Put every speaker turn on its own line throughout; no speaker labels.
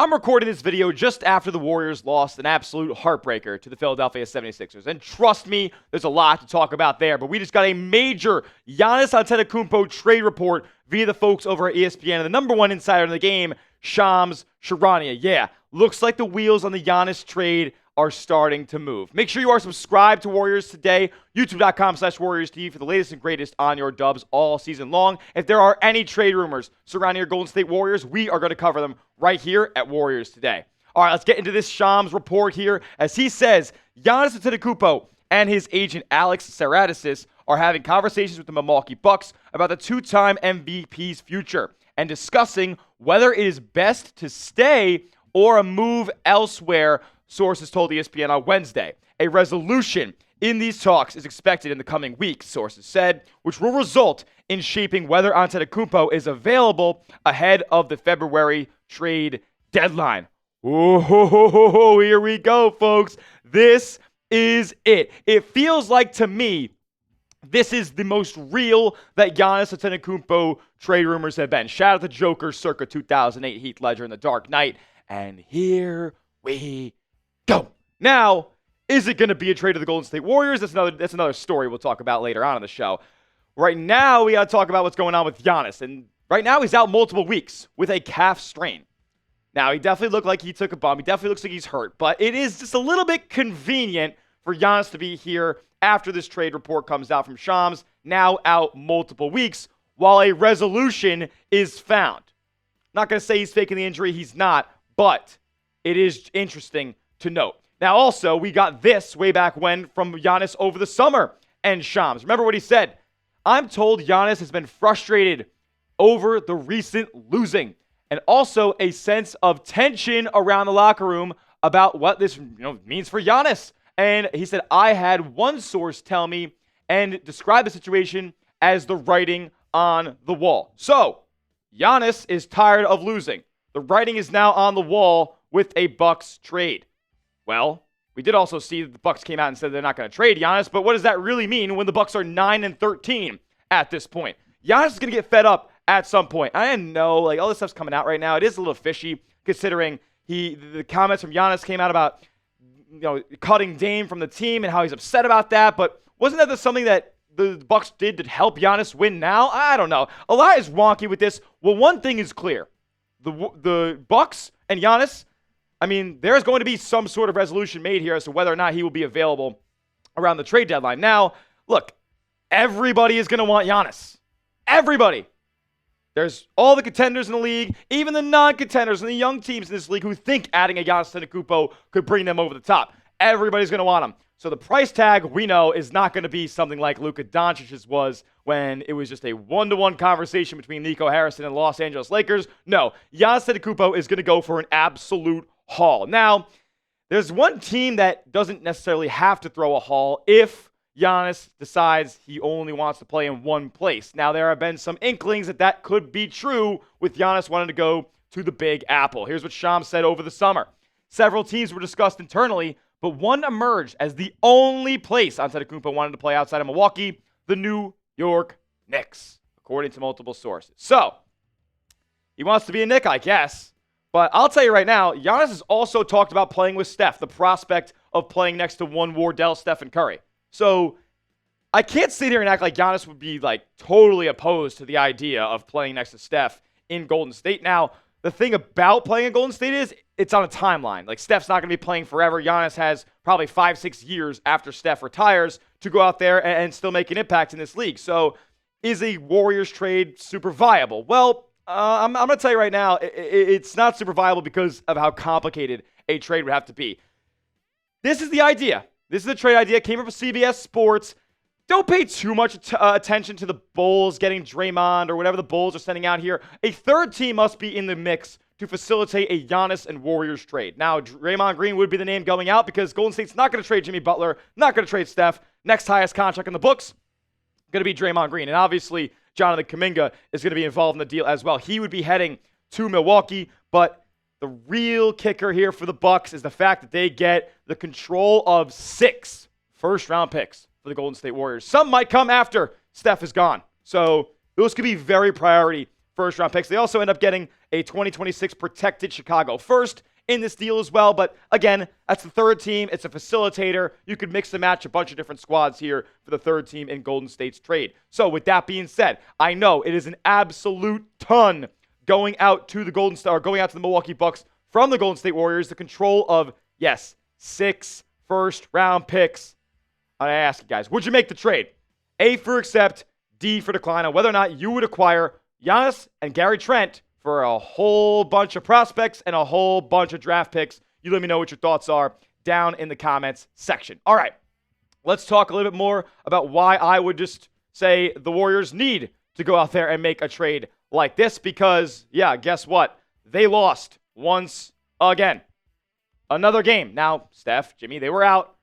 I'm recording this video just after the Warriors lost an absolute heartbreaker to the Philadelphia 76ers. And trust me, there's a lot to talk about there. But we just got a major Giannis Antetokounmpo trade report via the folks over at ESPN. And the number one insider in the game, Charania. Yeah, looks like the wheels on the Giannis trade are starting to move. Make sure you are subscribed to Warriors Today, youtube.com/WarriorsTV for the latest and greatest on your dubs all season long. If there are any trade rumors surrounding your Golden State Warriors, we are going to cover them right here at Warriors Today. All right, let's get into this Shams report here. As he says, Giannis Antetokounmpo and his agent Alex Saratsis are having conversations with the Milwaukee Bucks about the two-time MVP's future and discussing whether it is best to stay or a move elsewhere, sources told ESPN on Wednesday. A resolution in these talks is expected in the coming weeks, sources said, which will result in shaping whether Antetokounmpo is available ahead of the February trade deadline. Oh, here we go, folks. This is it. It feels like, to me, this is the most real that Giannis Antetokounmpo trade rumors have been. Shout out to Joker circa 2008, Heath Ledger in The Dark Knight. And here we go. Now, is it going to be a trade to the Golden State Warriors? That's another story we'll talk about later on in the show. Right now, we got to talk about what's going on with Giannis. And right now, he's out multiple weeks with a calf strain. Now, he definitely looked like he took a bump. He definitely looks like he's hurt. But it is just a little bit convenient for Giannis to be here after this trade report comes out from Shams, now out multiple weeks, while a resolution is found. Not going to say he's faking the injury. He's not. But it is interesting to note. Now, also, we got this way back when from Giannis over the summer and Shams. Remember what he said? I'm told Giannis has been frustrated over the recent losing and also a sense of tension around the locker room about what this means for Giannis. And he said, I had one source tell me and describe the situation as the writing on the wall. So, Giannis is tired of losing. The writing is now on the wall with a Bucks trade. Well, we did also see that the Bucks came out and said they're not going to trade Giannis, but what does that really mean when the Bucks are 9-13 at this point? Giannis is going to get fed up at some point. I know, all this stuff's coming out right now. It is a little fishy considering the comments from Giannis came out about cutting Dame from the team and how he's upset about that, but wasn't that something that the Bucks did to help Giannis win now? I don't know. A lot is wonky with this. Well, one thing is clear. The Bucks and Giannis, there's going to be some sort of resolution made here as to whether or not he will be available around the trade deadline. Now, look, everybody is going to want Giannis. Everybody. There's all the contenders in the league, even the non-contenders and the young teams in this league who think adding a Giannis Antetokounmpo could bring them over the top. Everybody's going to want him. So the price tag, we know, is not going to be something like Luka Doncic's was when it was just a one-to-one conversation between Nico Harrison and the Los Angeles Lakers. No, Giannis Antetokounmpo is going to go for an absolute haul. Now, there's one team that doesn't necessarily have to throw a haul if Giannis decides he only wants to play in one place. Now, there have been some inklings that could be true with Giannis wanting to go to the Big Apple. Here's what Shams said over the summer. Several teams were discussed internally, but one emerged as the only place Antetokounmpo wanted to play outside of Milwaukee, the New York Knicks, according to multiple sources. So, he wants to be a Knick, I guess. But I'll tell you right now, Giannis has also talked about playing with Steph, the prospect of playing next to one Wardell, Steph, and Curry. So, I can't sit here and act like Giannis would be totally opposed to the idea of playing next to Steph in Golden State. Now, the thing about playing in Golden State is it's on a timeline. Steph's not going to be playing forever. Giannis has probably 5-6 years after Steph retires to go out there and still make an impact in this league. So is a Warriors trade super viable? Well, I'm going to tell you right now, it's not super viable because of how complicated a trade would have to be. This is the idea. This is the trade idea. It came from CBS Sports. Don't pay too much attention to the Bulls getting Draymond or whatever the Bulls are sending out here. A third team must be in the mix to facilitate a Giannis and Warriors trade. Now, Draymond Green would be the name going out because Golden State's not going to trade Jimmy Butler, not going to trade Steph. Next highest contract in the books, going to be Draymond Green. And obviously, Jonathan Kuminga is going to be involved in the deal as well. He would be heading to Milwaukee, but the real kicker here for the Bucks is the fact that they get the control of 6 first-round picks for the Golden State Warriors. Some might come after Steph is gone. So those could be very priority first-round picks. They also end up getting a 2026 protected Chicago first in this deal as well. But again, that's the third team. It's a facilitator. You could mix and match a bunch of different squads here for the third team in Golden State's trade. So with that being said, I know it is an absolute ton going out to the Milwaukee Bucks from the Golden State Warriors, the control of, yes, 6 first-round picks. I ask you guys, would you make the trade? A for accept, D for decline on whether or not you would acquire Giannis and Gary Trent for a whole bunch of prospects and a whole bunch of draft picks. You let me know what your thoughts are down in the comments section. All right, let's talk a little bit more about why I would just say the Warriors need to go out there and make a trade like this because, yeah, guess what? They lost once again. Another game. Now, Steph, Jimmy, they were out.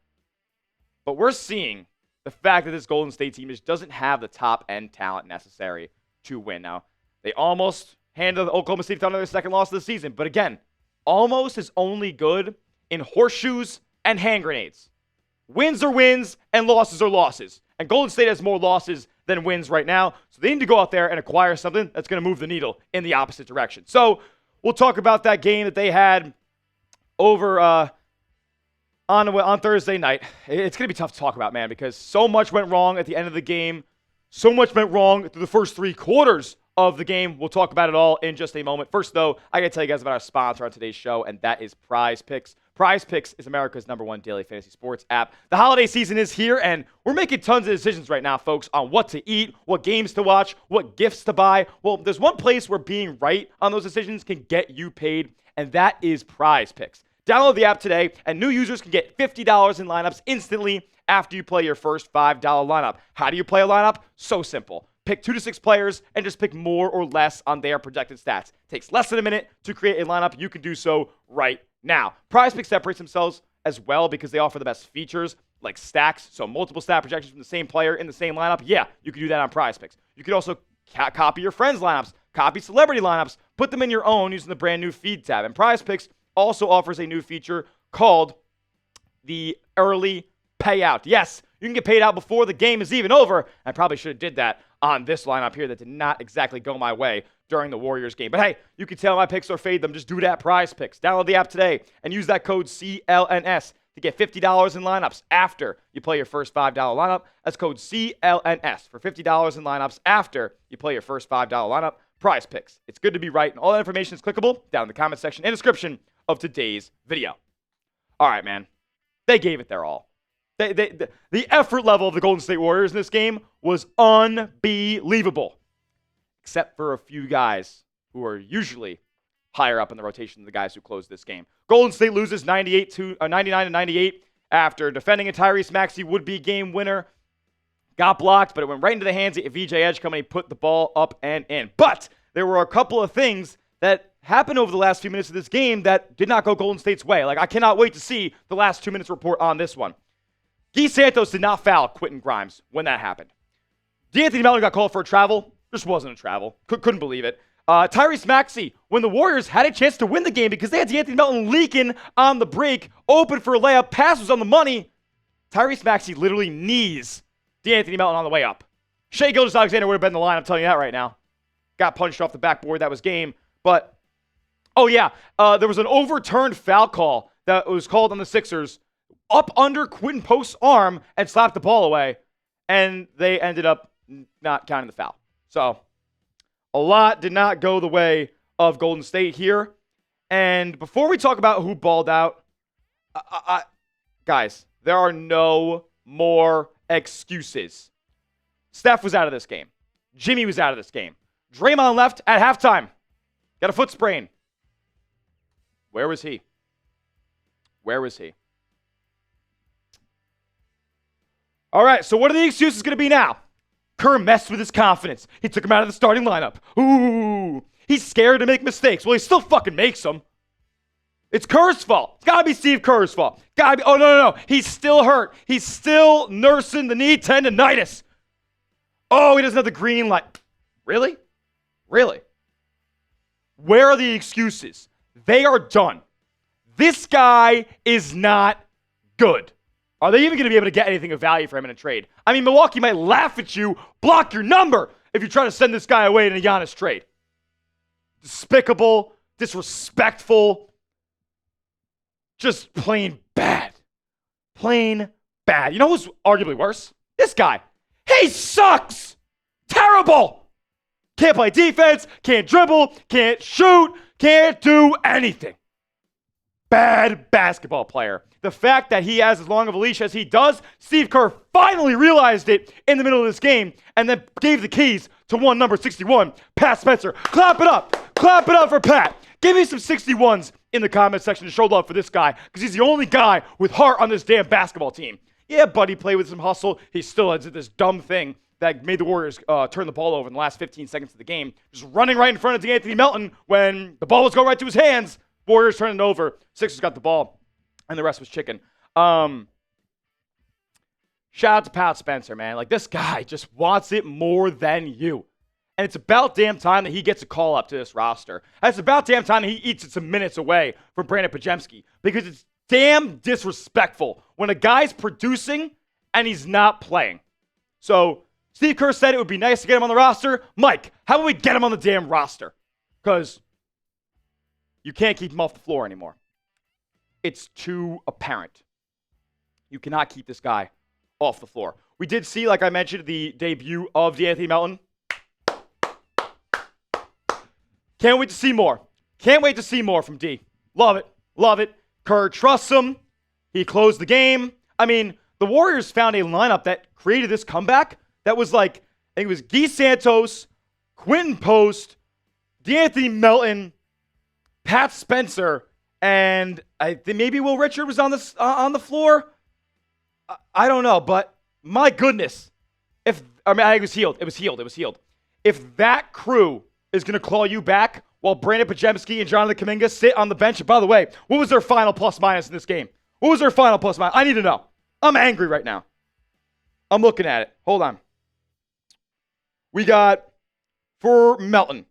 But we're seeing the fact that this Golden State team just doesn't have the top-end talent necessary to win. Now, they almost handed the Oklahoma City Thunder their second loss of the season. But again, almost is only good in horseshoes and hand grenades. Wins are wins and losses are losses. And Golden State has more losses than wins right now. So they need to go out there and acquire something that's going to move the needle in the opposite direction. So we'll talk about that game that they had over on Thursday night. It's going to be tough to talk about, man, because so much went wrong at the end of the game. So much went wrong through the first 3 quarters of the game. We'll talk about it all in just a moment. First, though, I got to tell you guys about our sponsor on today's show, and that is Prize Picks. Prize Picks is America's #1 daily fantasy sports app. The holiday season is here, and we're making tons of decisions right now, folks, on what to eat, what games to watch, what gifts to buy. Well, there's one place where being right on those decisions can get you paid, and that is Prize Picks. Download the app today, and new users can get $50 in lineups instantly after you play your first $5 lineup. How do you play a lineup? So simple. Pick 2 to 6 players and just pick more or less on their projected stats. Takes less than a minute to create a lineup. You can do so right now. Prize Picks separates themselves as well because they offer the best features like stacks, so multiple stat projections from the same player in the same lineup. Yeah, you can do that on Prize Picks. You can also copy your friends' lineups, copy celebrity lineups, put them in your own using the brand new Feed tab. And Prize Picks also offers a new feature called the early payout. Yes, you can get paid out before the game is even over. I probably should have did that on this lineup here that did not exactly go my way during the Warriors game. But hey, you can tell my picks or fade them. Just do that Prize Picks. Download the app today and use that code CLNS to get $50 in lineups after you play your first $5 lineup. That's code CLNS for $50 in lineups after you play your first $5 lineup. Prize Picks. It's good to be right, and all that information is clickable down in the comment section and description of today's video. All right, man. They gave it their all. The effort level of the Golden State Warriors in this game was unbelievable, except for a few guys who are usually higher up in the rotation than the guys who closed this game. Golden State loses 99-98 after defending a Tyrese Maxey would-be game winner. Got blocked, but it went right into the hands of VJ Edgecombe, and he put the ball up and in. But there were a couple of things that happened over the last few minutes of this game that did not go Golden State's way. Like, I cannot wait to see the last 2 minutes report on this one. Guy Santos did not foul Quentin Grimes when that happened. D'Anthony Melton got called for a travel. Just wasn't a travel. Couldn't believe it. Tyrese Maxey, when the Warriors had a chance to win the game because they had D'Anthony Melton leaking on the break, open for a layup, pass was on the money, Tyrese Maxey literally knees D'Anthony Melton on the way up. Shai Gilgeous-Alexander would have been in the line, I'm telling you that right now. Got punched off the backboard, that was game. But, oh yeah, there was an overturned foul call that was called on the Sixers up under Quentin Post's arm and slapped the ball away, and they ended up not counting the foul. So, a lot did not go the way of Golden State here. And before we talk about who balled out, guys, there are no more excuses. Steph was out of this game. Jimmy was out of this game. Draymond left at halftime. Got a foot sprain. Where was he? Where was he? All right, so what are the excuses going to be now? Kerr messed with his confidence. He took him out of the starting lineup. Ooh, he's scared to make mistakes. Well, he still fucking makes them. It's Kerr's fault. It's got to be Steve Kerr's fault. Got to be. Oh, no. He's still hurt. He's still nursing the knee tendonitis. Oh, he doesn't have the green light. Really? Really? Where are the excuses? They are done. This guy is not good. Are they even going to be able to get anything of value for him in a trade? I mean, Milwaukee might laugh at you, block your number if you try to send this guy away in a Giannis trade. despicable, disrespectful, just plain bad. Plain bad. You know who's arguably worse? This guy. He sucks! Terrible! Can't play defense, can't dribble, can't shoot, can't do anything. Bad basketball player. The fact that he has as long of a leash as he does, Steve Kerr finally realized it in the middle of this game and then gave the keys to one number 61, Pat Spencer. Clap it up. Clap it up for Pat. Give me some 61s in the comment section to show love for this guy because he's the only guy with heart on this damn basketball team. Yeah, buddy, play with some hustle. He still has this dumb thing that made the Warriors turn the ball over in the last 15 seconds of the game. Just running right in front of D'Anthony Melton when the ball was going right to his hands. Warriors turning it over. Sixers got the ball, and the rest was chicken. Shout out to Pat Spencer, man. Like, this guy just wants it more than you. And it's about damn time that he gets a call up to this roster. And it's about damn time that he eats it some minutes away from Brandon Podziemski because it's damn disrespectful when a guy's producing and he's not playing. So Steve Kerr said it would be nice to get him on the roster. Mike, how about we get him on the damn roster? Because you can't keep him off the floor anymore. It's too apparent. You cannot keep this guy off the floor. We did see, like I mentioned, the debut of D'Anthony Melton. Can't wait to see more. Can't wait to see more from D. Love it. Love it. Kerr trusts him. He closed the game. I mean, the Warriors found a lineup that created this comeback that was like, I think it was Guy Santos, Quentin Post, D'Anthony Melton, Pat Spencer, and I think maybe Will Richard was on the floor. I don't know, but my goodness. I think it was Hield. It was Hield. If that crew is going to claw you back while Brandon Podziemski and Jonathan Kuminga sit on the bench. And by the way, what was their final plus-minus in this game? What was their final plus-minus? I need to know. I'm angry right now. I'm looking at it. Hold on. We got, for Kuminga,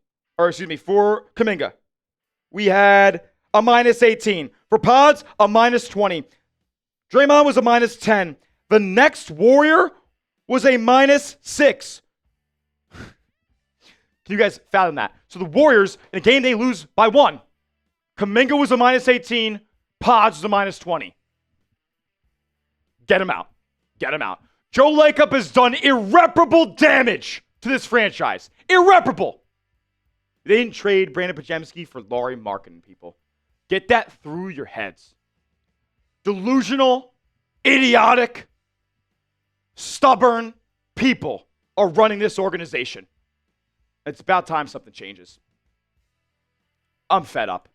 we had a minus 18. For Pods, a minus 20. Draymond was a minus 10. The next Warrior was a minus 6. Can you guys fathom that? So the Warriors, in a game they lose by 1. Kuminga was a minus 18. Pods was a minus 20. Get him out. Get him out. Joe Lacob has done irreparable damage to this franchise. Irreparable. They didn't trade Brandon Podziemski for Lauri Markkanen, people. Get that through your heads. Delusional, idiotic, stubborn people are running this organization. It's about time something changes. I'm fed up.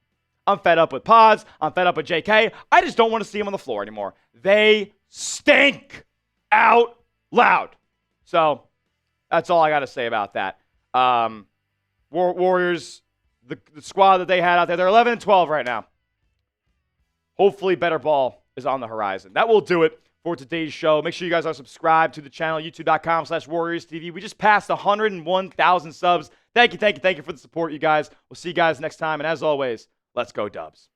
I'm fed up with Pods. I'm fed up with JK. I just don't want to see them on the floor anymore. They stink out loud. So that's all I got to say about that. Warriors, the squad that they had out there, they're 11-12 right now. Hopefully better ball is on the horizon. That will do it for today's show. Make sure you guys are subscribed to the channel, youtube.com/WarriorsTV. We just passed 101,000 subs. Thank you for the support, you guys. We'll see you guys next time. And as always, let's go Dubs.